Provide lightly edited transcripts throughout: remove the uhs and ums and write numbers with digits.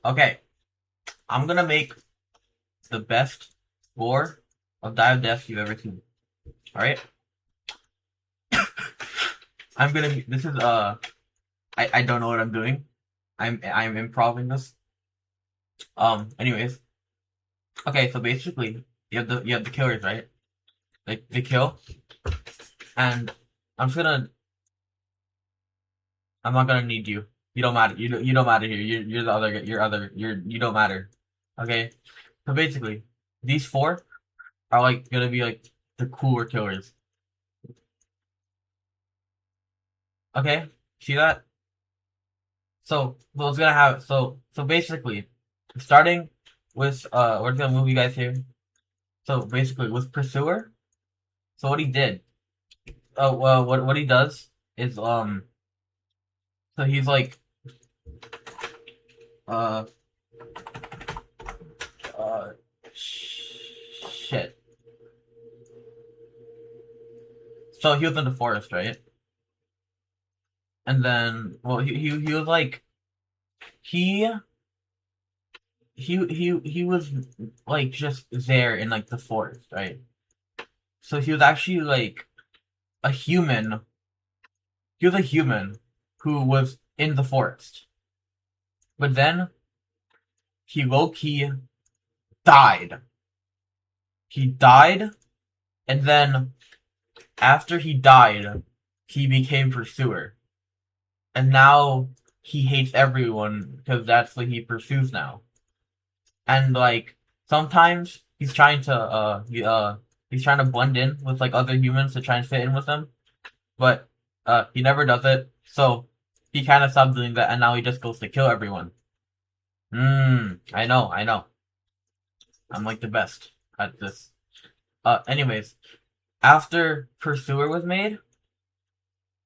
Okay, I'm gonna make the best score of Dive Death you've ever seen. Alright? This is, I don't know what I'm doing. I'm improvising this. Anyways. Okay, so basically, you have the killers, right? Like, they kill, and I'm just gonna, I'm not gonna need you. You don't matter. You don't matter here. You're the other, you don't matter. Okay? So basically, these four are like gonna be like the cooler killers. Okay? See that? So what's gonna happen? So basically, starting with we're gonna move you guys here. So basically, with Pursuer, so what he did, well, what he does is so he's like uh uh shit. So he was in the forest, right? And then, well, he was like he he was like just there in like the forest, right? So he was actually like a human. He was a human who was in the forest, but then he low key died. He died, and then after he died, he became pursuer, and now he hates everyone because that's what he pursues now. And like sometimes he's trying to blend in with like other humans to try and fit in with them, but he never does it. So he kind of stopped doing that, and now he just goes to kill everyone. I know, I know. I'm like the best at this. Anyways, after Pursuer was made,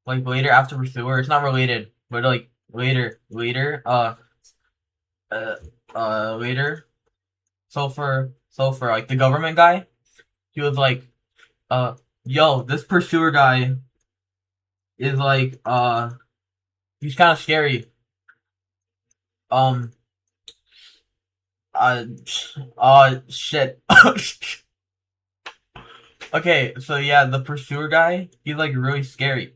like later after Pursuer, it's not related, but like uh, later. So for like the government guy, he was like, uh, yo, this Pursuer guy is like, he's kind of scary. Um, uh, shit. Okay, so yeah, the Pursuer guy, he's like really scary.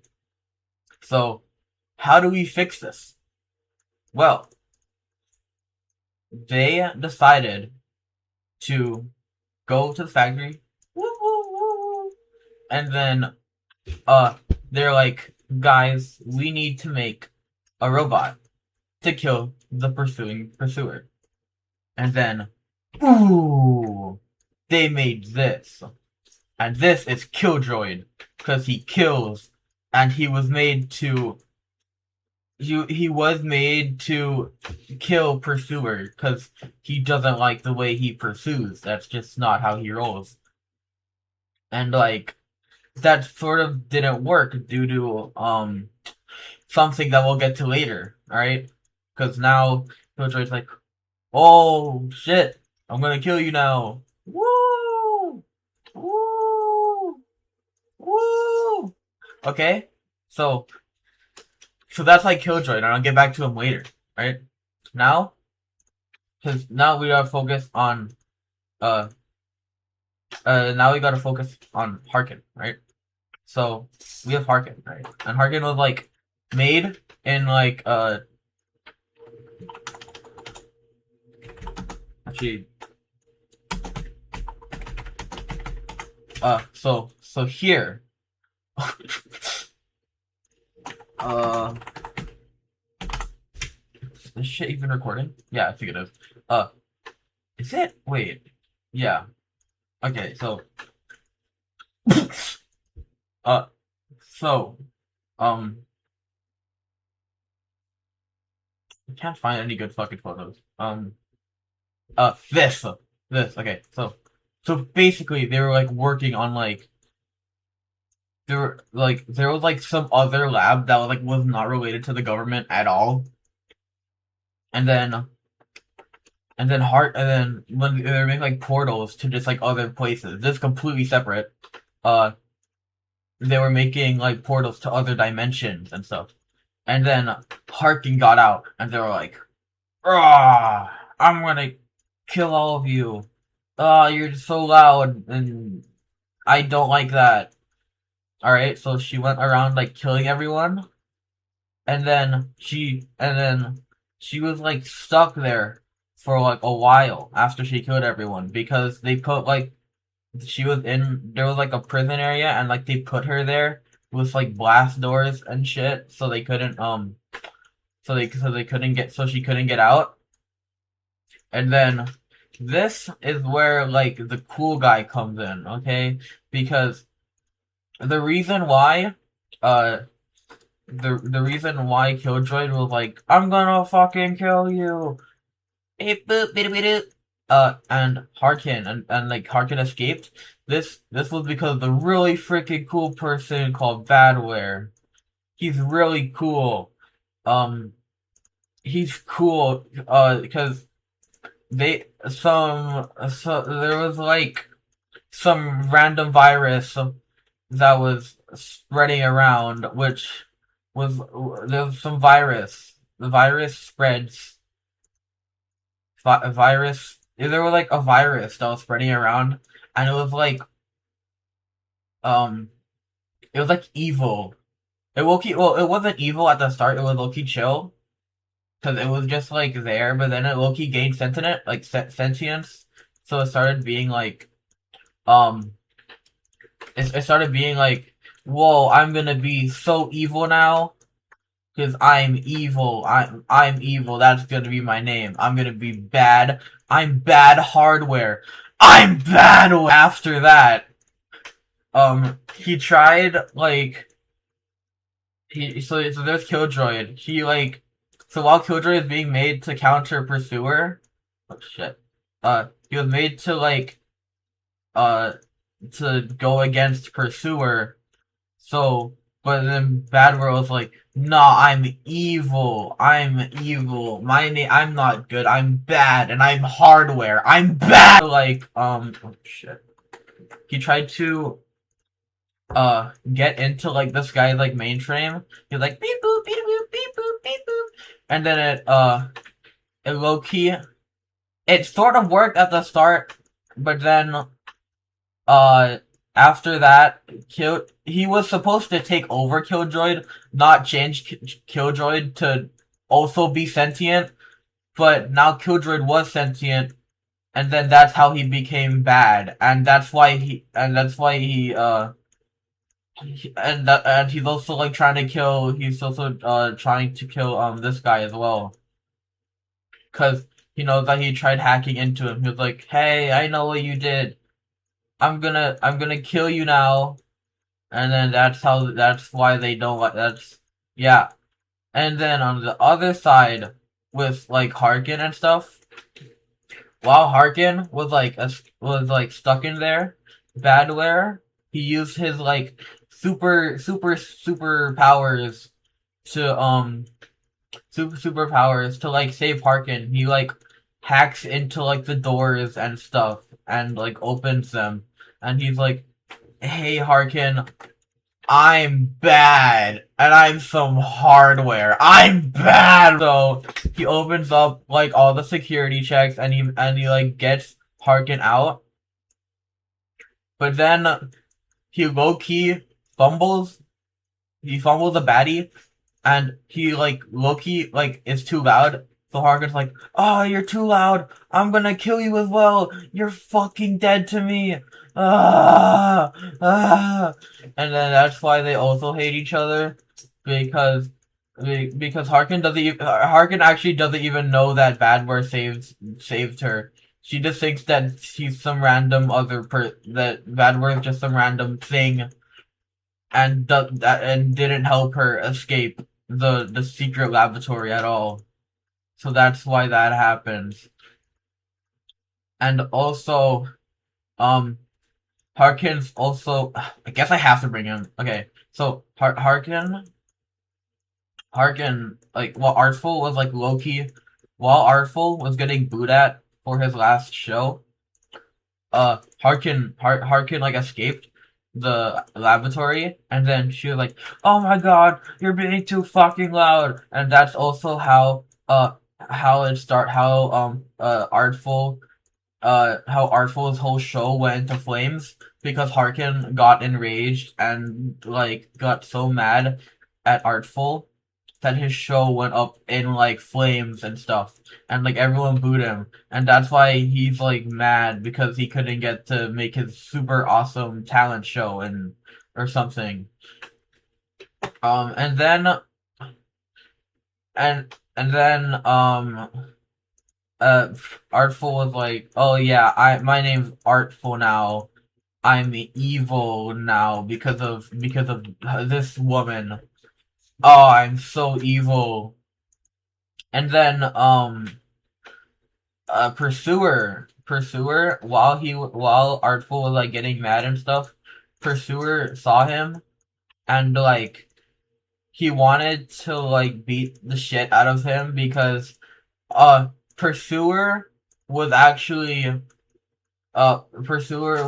So, how do we fix this? Well, they decided to go to the factory, and then uh, they're like, guys, we need to make a robot to kill the pursuing pursuer. And then, ooh, they made this, and this is Killdroid because he kills, and he was made to kill pursuer because he doesn't like the way he pursues. That's just not how he rolls. And like that sort of didn't work due to something that we'll get to later. All right, because now Killjoy's like, oh shit, I'm gonna kill you now. Woo! Woo! Woo! Okay, so that's like Killjoy, and I'll get back to him later. Right now, because now we gotta focus on uh now we gotta focus on Harkin, right? So we have Harkin, right? And Harkin was like made in like actually so here uh is this shit even recording? Yeah, I think it is. Is it? Wait. Yeah. Okay, so uh so um I can't find any good fucking photos. This okay, so basically they were like working on like there was like some other lab that was not related to the government at all. And then when they were making like portals to just like other places, just completely separate, uh they were making like portals to other dimensions and stuff. And then Harkin got out and they were like, I'm gonna kill all of you. You're so loud, and I don't like that. Alright, so she went around like killing everyone, and then she was like stuck there for like a while after she killed everyone because they put like she was in there was like a prison area and like they put her there with like blast doors and shit so they couldn't so they couldn't get so she couldn't get out. And then this is where like the cool guy comes in, okay? Because the reason why uh the reason why Killjoy was like, I'm gonna fucking kill you. Beep, boop, beep, beep, boop. And Harkin and like Harkin escaped. This was because of the really freaking cool person called Badware. He's really cool. Um, he's cool. Because there was like some random virus that was spreading around, which was there was some virus. The virus spreads. Virus. There was like a virus that was spreading around, and um, it was like evil. It wasn't evil at the start. It was low key chill because it was just like there, but then it low key gained sentient, like sentience. So it started being like um it started being like, whoa, I'm gonna be so evil now because I'm evil. I'm evil. That's gonna be my name. I'm gonna be bad. I'm bad hardware. I'm bad. After that, he tried like so there's Killjoy. He like so while Killjoy is being made to counter Pursuer. Oh shit. He was made to like uh to go against Pursuer. So, but then Bad World's like, nah, I'm evil. I'm evil. My name, I'm not good. I'm bad, and I'm hardware. I'm bad. Like, oh shit. He tried to get into like this guy's like mainframe. He's like beep boop beep boop beep boop beep boop, and then it low key it sort of worked at the start, but then uh after that, he was supposed to take over Killjoy, not change Killjoy to also be sentient. But now Killjoy was sentient, and then that's how he became bad, and that's why and he's also like trying to kill. He's also trying to kill this guy as well, because he knows that he tried hacking into him. He was like, "Hey, I know what you did. I'm gonna kill you now." And then that's why they don't like that's yeah. And then on the other side with like Harkin and stuff, while Harkin was like stuck in there, Badware, he used his like super powers to super powers to like save Harkin. He like hacks into like the doors and stuff and like opens them, and he's like, "Hey Harkin, I'm bad, and I'm some hardware. I'm bad." So he opens up like all the security checks, and he like gets Harkin out, but then he low key fumbles. He fumbles a baddie, and he like Loki like is too loud. So Harkin's like, "Oh, you're too loud. I'm gonna kill you as well. You're fucking dead to me." Ah, ah. And then that's why they also hate each other because because Harkin actually doesn't even know that Badware saved her. She just thinks that she's some random that Badware is just some random thing and didn't help her escape the secret laboratory at all. So that's why that happens. And also, um, Harkin's also. I guess I have to bring him. Okay, so Harkin, like while Artful was like low key, while Artful was getting booed at for his last show, Harkin like escaped the laboratory, and then she was like, "Oh my god, you're being too fucking loud," and that's also how how Artful's whole show went into flames because Harkin got enraged and like got so mad at Artful that his show went up in like flames and stuff, and like everyone booed him, and that's why he's like mad because he couldn't get to make his super awesome talent show and or something. And then and then uh Artful was like, "Oh yeah, I my name's Artful now. I'm evil now because of this woman. Oh, I'm so evil." And then Pursuer while Artful was like getting mad and stuff, Pursuer saw him and like he wanted to like beat the shit out of him because uh Pursuer was actually Pursuer's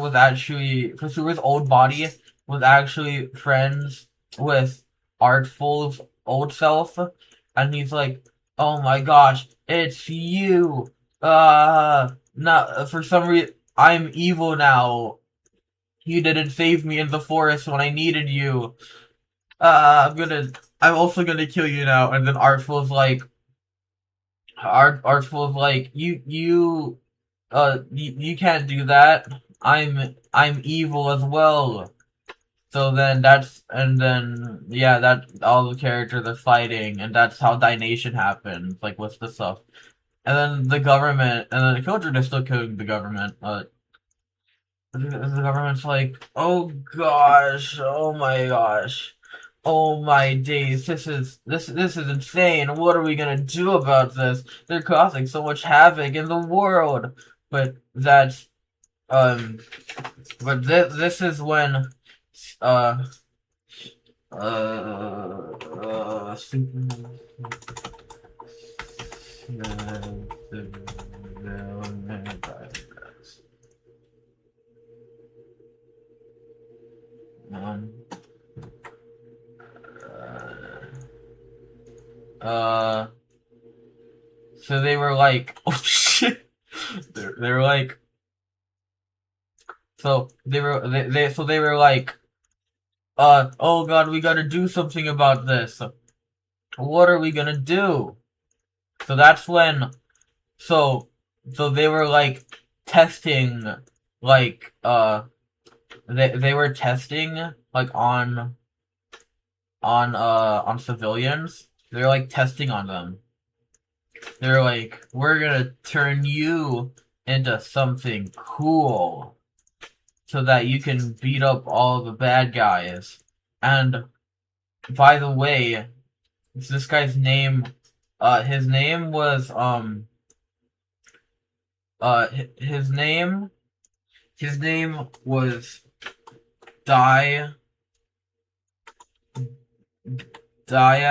old body was actually friends with Artful's old self, and he's like, "Oh my gosh, it's you! Not for some reason I'm evil now. You didn't save me in the forest when I needed you. I'm also gonna kill you now." And then Artful's like, you can't do that. I'm evil as well. So then that all the characters are fighting, and that's how Dination happens. Like, what's the stuff? And then the children are still killing the government. The government's like, oh gosh, oh my gosh, oh my days, this is insane. What are we gonna do about this? They're causing so much havoc in the world. But that's um, this is when uh Superman. Um, uh, so they were like, oh shit, they were like, so they were like, oh god, we gotta do something about this. What are we gonna do? So that's when, so, so they were like testing, like, they were testing like on civilians. They're like testing on them. They're like, we're gonna turn you into something cool so that you can beat up all the bad guys. And by the way, this guy's name, his name was his name was Die Die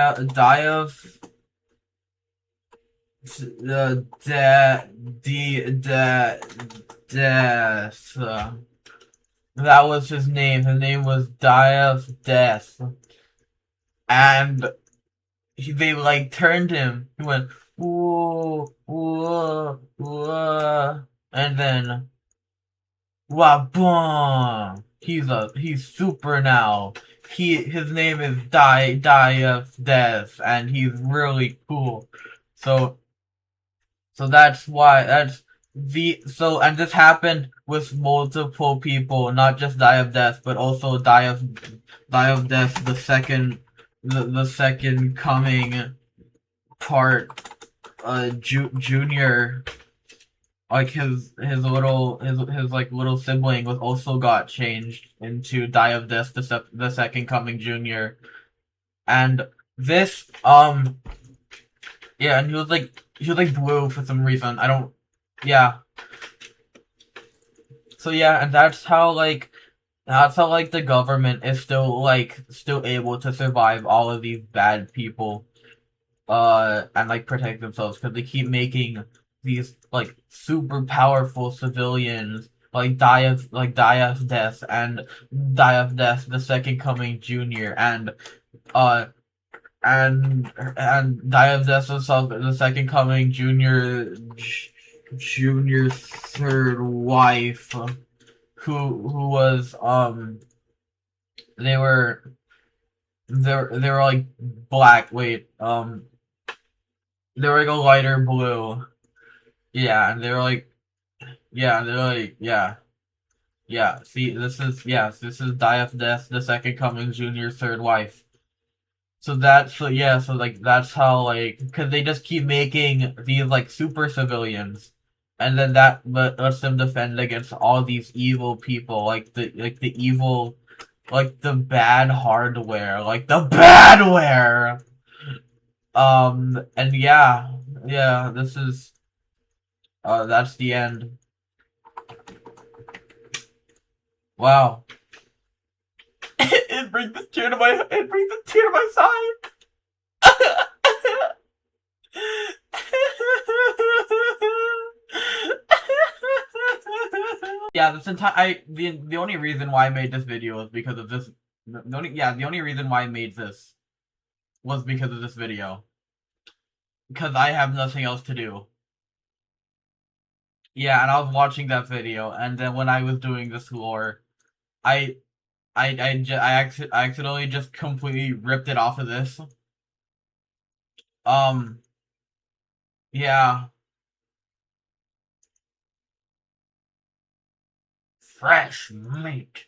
of the death. That was his name. His name was Die of Death, and they like turned him. He went whoa whoa whoa, and then boom. He's super now. His name is Die of Death, and he's really cool. So that's why and this happened with multiple people, not just Die of Death, but also Die of Death, the second coming part, Junior, like his like little sibling was also got changed into Die of Death, the second coming Junior, and this yeah, and he was like blue for some reason. I don't. Yeah. So yeah, and that's how like the government is still able to survive all of these bad people, and like protect themselves because they keep making these like super powerful civilians die of death, and Die of Death, the second coming Junior, and uh and Diabdes himself, the second coming, Junior's third wife, who was they were they were like black. Wait, they were like a lighter blue. Yeah, and they were like yeah, they're like yeah. Yeah, see, this is Diabdes, the second coming, Junior's third wife. So like that's how like because they just keep making these like super civilians, and then that lets them defend against all these evil people like the evil like the bad hardware like the badware. And yeah, this is that's the end. Wow. It brings a tear to my side. Yeah, this entire the only reason why I made this video was because of this. The only reason why I made this was because of this video. Because I have nothing else to do. Yeah, and I was watching that video, and then when I was doing this lore, I I accidentally just completely ripped it off of this. Um, yeah, fresh meat.